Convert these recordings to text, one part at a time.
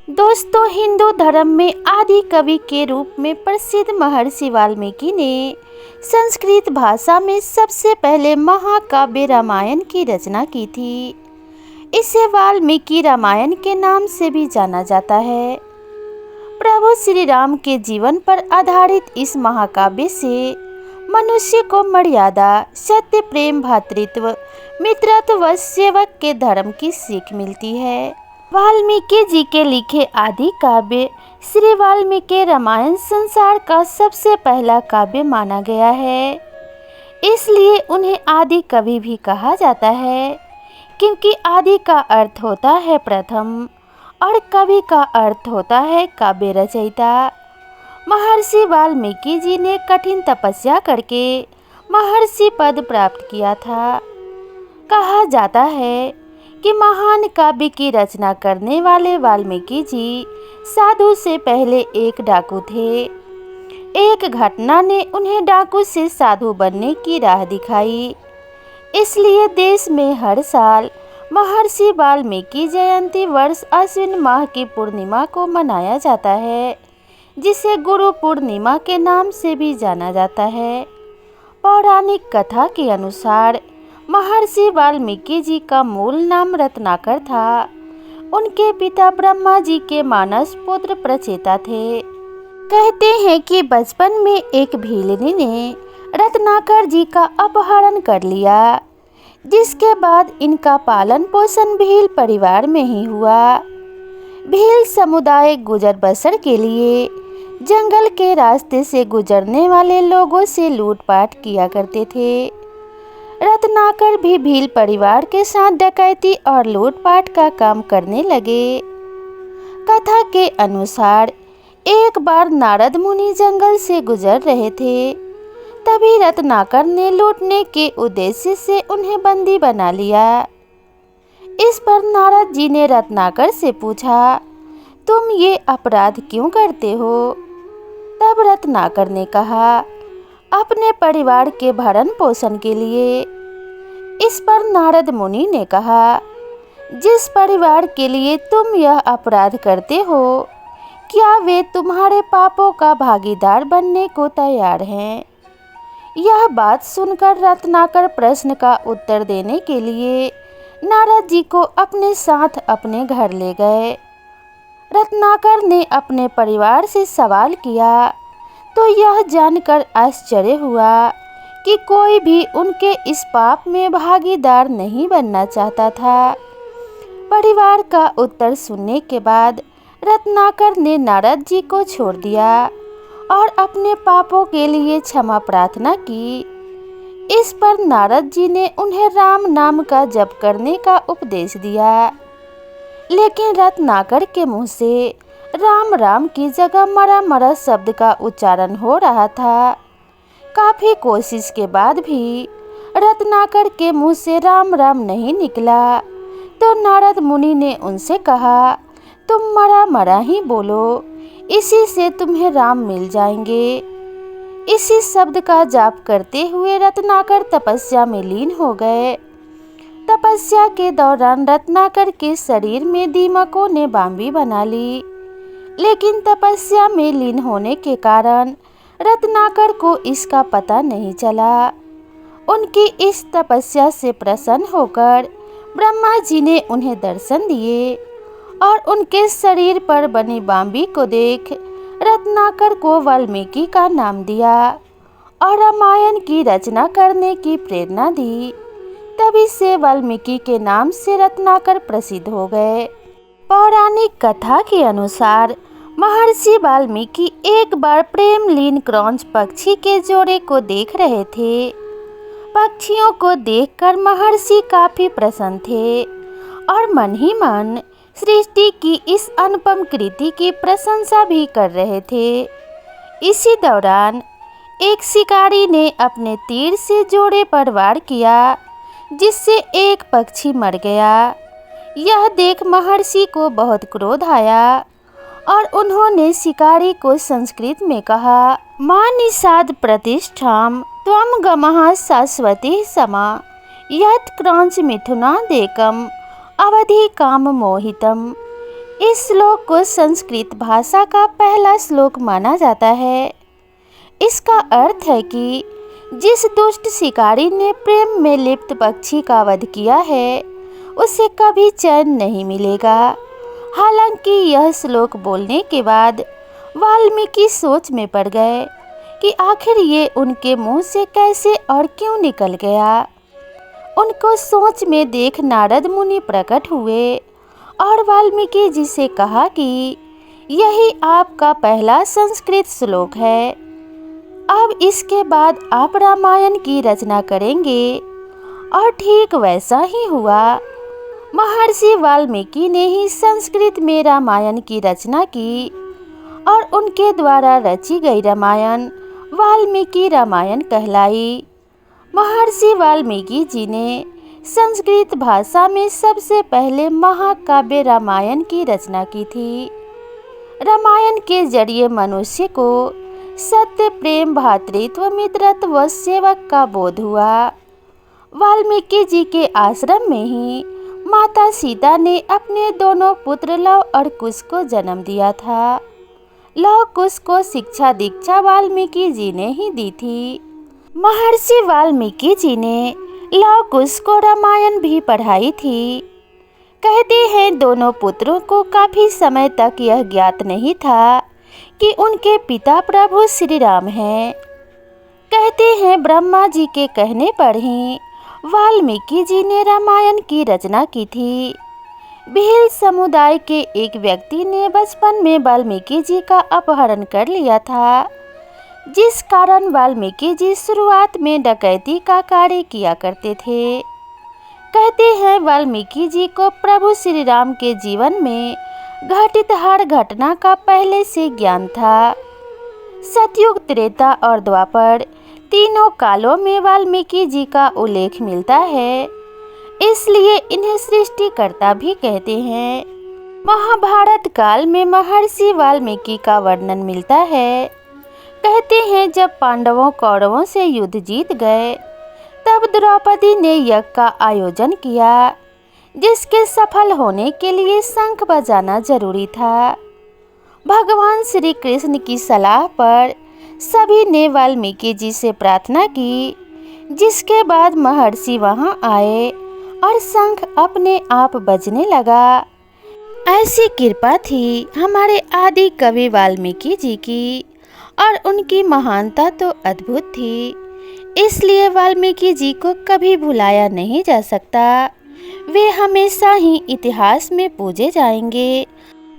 दोस्तों, हिंदू धर्म में आदि कवि के रूप में प्रसिद्ध महर्षि वाल्मीकि ने संस्कृत भाषा में सबसे पहले महाकाव्य रामायण की रचना की थी। इसे वाल्मीकि रामायण के नाम से भी जाना जाता है। प्रभु श्री राम के जीवन पर आधारित इस महाकाव्य से मनुष्य को मर्यादा, सत्य, प्रेम, भ्रातृत्व, मित्रत्व व सेवक के धर्म की सीख मिलती है। वाल्मीकि जी के लिखे आदि काव्य श्री वाल्मीकि रामायण संसार का सबसे पहला काव्य माना गया है। इसलिए उन्हें आदि कवि भी कहा जाता है, क्योंकि आदि का अर्थ होता है प्रथम और कवि का अर्थ होता है काव्य रचयिता। महर्षि वाल्मीकि जी ने कठिन तपस्या करके महर्षि पद प्राप्त किया था। कहा जाता है कि महान काव्य की रचना करने वाले वाल्मीकि जी साधु से पहले एक डाकू थे। एक घटना ने उन्हें डाकू से साधु बनने की राह दिखाई। इसलिए देश में हर साल महर्षि वाल्मीकि जयंती वर्ष अश्विन माह की पूर्णिमा को मनाया जाता है, जिसे गुरु पूर्णिमा के नाम से भी जाना जाता है। पौराणिक कथा के अनुसार महर्षि वाल्मीकि जी का मूल नाम रत्नाकर था। उनके पिता ब्रह्मा जी के मानस पुत्र प्रचेता थे। कहते हैं कि बचपन में एक भीलनी ने रत्नाकर जी का अपहरण कर लिया, जिसके बाद इनका पालन पोषण भील परिवार में ही हुआ। भील समुदाय गुजर बसर के लिए जंगल के रास्ते से गुजरने वाले लोगों से लूटपाट किया करते थे। रत्नाकर भी भील परिवार के साथ डकैती और लूटपाट का काम करने लगे। कथा के अनुसार एक बार नारद मुनि जंगल से गुजर रहे थे। तभी रत्नाकर ने लूटने के उद्देश्य से उन्हें बंदी बना लिया। इस पर नारद जी ने रत्नाकर से पूछा, तुम ये अपराध क्यों करते हो? तब रत्नाकर ने कहा, अपने परिवार के भरण पोषण के लिए। इस पर नारद मुनि ने कहा, जिस परिवार के लिए तुम यह अपराध करते हो, क्या वे तुम्हारे पापों का भागीदार बनने को तैयार हैं? यह बात सुनकर रत्नाकर प्रश्न का उत्तर देने के लिए नारद जी को अपने साथ अपने घर ले गए। रत्नाकर ने अपने परिवार से सवाल किया तो यह जानकर आश्चर्य हुआ कि कोई भी उनके इस पाप में भागीदार नहीं बनना चाहता था। परिवार का उत्तर सुनने के बाद रत्नाकर ने नारद जी को छोड़ दिया और अपने पापों के लिए क्षमा प्रार्थना की। इस पर नारद जी ने उन्हें राम नाम का जप करने का उपदेश दिया, लेकिन रत्नाकर के मुंह से राम राम की जगह मरा मरा शब्द का उच्चारण हो रहा था। काफी कोशिश के बाद भी रत्नाकर के मुंह से राम राम नहीं निकला, तो नारद मुनि ने उनसे कहा, तुम मरा मरा ही बोलो, इसी से तुम्हें राम मिल जाएंगे। इसी शब्द का जाप करते हुए रत्नाकर तपस्या में लीन हो गए। तपस्या के दौरान रत्नाकर के शरीर में दीमकों ने बांबी बना ली, लेकिन तपस्या में लीन होने के कारण रत्नाकर को इसका पता नहीं चला। उनकी इस तपस्या से प्रसन्न होकर ब्रह्मा जी ने उन्हें दर्शन दिए और उनके शरीर पर बनी बांबी को देख रत्नाकर को वाल्मीकि का नाम दिया और रामायण की रचना करने की प्रेरणा दी। तभी से वाल्मीकि के नाम से रत्नाकर प्रसिद्ध हो गए। पौराणिक कथा के अनुसार महर्षि वाल्मीकि एक बार प्रेमलीन क्रौंच पक्षी के जोड़े को देख रहे थे। पक्षियों को देखकर महर्षि काफी प्रसन्न थे और मन ही मन सृष्टि की इस अनुपम कृति की प्रशंसा भी कर रहे थे। इसी दौरान एक शिकारी ने अपने तीर से जोड़े पर वार किया, जिससे एक पक्षी मर गया। यह देख महर्षि को बहुत क्रोध आया और उन्होंने शिकारी को संस्कृत में कहा, मां निषाद प्रतिष्ठाम त्वं गमः शाश्वती समा यत् क्रौंच मिथुनादेकम अवधि काम मोहितम। इस श्लोक को संस्कृत भाषा का पहला श्लोक माना जाता है। इसका अर्थ है कि जिस दुष्ट शिकारी ने प्रेम में लिप्त पक्षी का वध किया है उसे कभी चैन नहीं मिलेगा। हालांकि यह श्लोक बोलने के बाद वाल्मीकि सोच में पड़ गए कि आखिर ये उनके मुंह से कैसे और क्यों निकल गया। उनको सोच में देख नारद मुनि प्रकट हुए और वाल्मीकि जी से कहा कि यही आपका पहला संस्कृत श्लोक है। अब इसके बाद आप रामायण की रचना करेंगे। और ठीक वैसा ही हुआ। महर्षि वाल्मीकि ने ही संस्कृत में रामायण की रचना की और उनके द्वारा रची गई रामायण वाल्मीकि रामायण कहलाई। महर्षि वाल्मीकि जी ने संस्कृत भाषा में सबसे पहले महाकाव्य रामायण की रचना की थी। रामायण के जरिए मनुष्य को सत्य, प्रेम, भातृत्व, मित्रत्व व सेवक का बोध हुआ। वाल्मीकि जी के आश्रम में ही माता सीता ने अपने दोनों पुत्र लव और कुश को जन्म दिया था। लव कुश को शिक्षा दीक्षा वाल्मीकि जी ने ही दी थी। महर्षि वाल्मीकि जी ने लव कुश को रामायण भी पढ़ाई थी। कहते हैं दोनों पुत्रों को काफी समय तक यह ज्ञात नहीं था कि उनके पिता प्रभु श्री राम हैं। कहते हैं ब्रह्मा जी के कहने पर ही वाल्मीकि जी ने रामायण की रचना की थी। भील समुदाय के एक व्यक्ति ने बचपन में वाल्मीकि जी का अपहरण कर लिया था, जिस कारण वाल्मीकि जी शुरुआत में डकैती का कार्य किया करते थे। कहते हैं वाल्मीकि जी को प्रभु श्री राम के जीवन में घटित हर घटना का पहले से ज्ञान था। सतयुग, त्रेता और द्वापर तीनों कालों में वाल्मीकि जी का उल्लेख मिलता है, इसलिए इन्हें सृष्टिकर्ता भी कहते हैं। महाभारत काल में महर्षि वाल्मीकि का वर्णन मिलता है। कहते हैं जब पांडवों कौरवों से युद्ध जीत गए तब द्रौपदी ने यज्ञ का आयोजन किया, जिसके सफल होने के लिए शंख बजाना जरूरी था। भगवान श्री कृष्ण की सलाह पर सभी ने वाल्मीकि जी से प्रार्थना की, जिसके बाद महर्षि वहां आए और शंख अपने आप बजने लगा। ऐसी कृपा थी हमारे आदि कवि वाल्मीकि जी की और उनकी महानता तो अद्भुत थी। इसलिए वाल्मीकि जी को कभी भुलाया नहीं जा सकता। वे हमेशा ही इतिहास में पूजे जाएंगे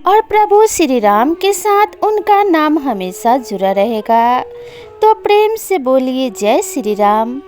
और प्रभु श्री राम के साथ उनका नाम हमेशा जुड़ा रहेगा। तो प्रेम से बोलिए जय श्री राम।